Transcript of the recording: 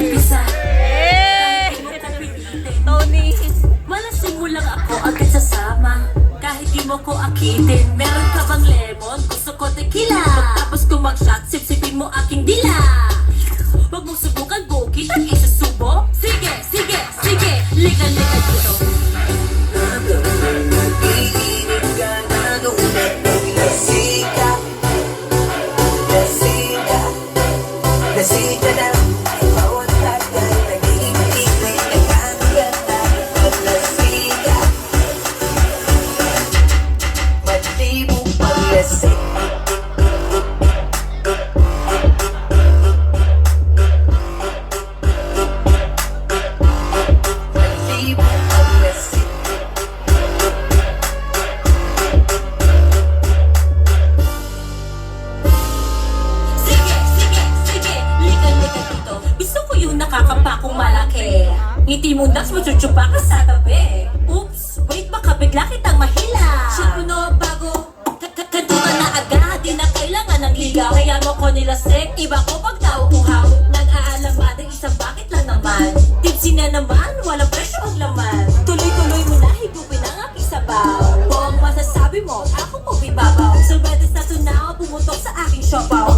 umpisa. Tony. Malasing mo lang ako agad sasama. Kahit di mo ko akitin. Meron ka bang lemon? Gusto ko tequila. Pagtapos ko mag-shot, sipsipin mo aking dila. Huwag mong subukan, bukit ang isusubo. Sige, sige, sige, liga-liga dito. Iinit ka na nung naglasika. Lasika, lasika na. Bawat tagay nag-iibig nagkakagat na lasika. Malibong paglasik. Malibong paglasik. Sige, sige, sige, liga-liga dito. Gusto ko yung nakakapakong malaki. Ngiti mo dax, matsuchupa ka sa tabi. Oops, wait baka bigla kitang mahila. Shit mo no, bago kanto ka na agad. Di na kailangan ng ligaw. Kaya mo ko nilasik, iba ko pag nauuhaw. Nag-aalam ate, isang bakit lang naman. Tipsy na naman, walang presyo ang laman. Tuloy-tuloy mo na, higupin ang aking sabaw. Kung masasabi mo, ako po bibabaw. So betes na tunaw, pumutok sa aking siopaw.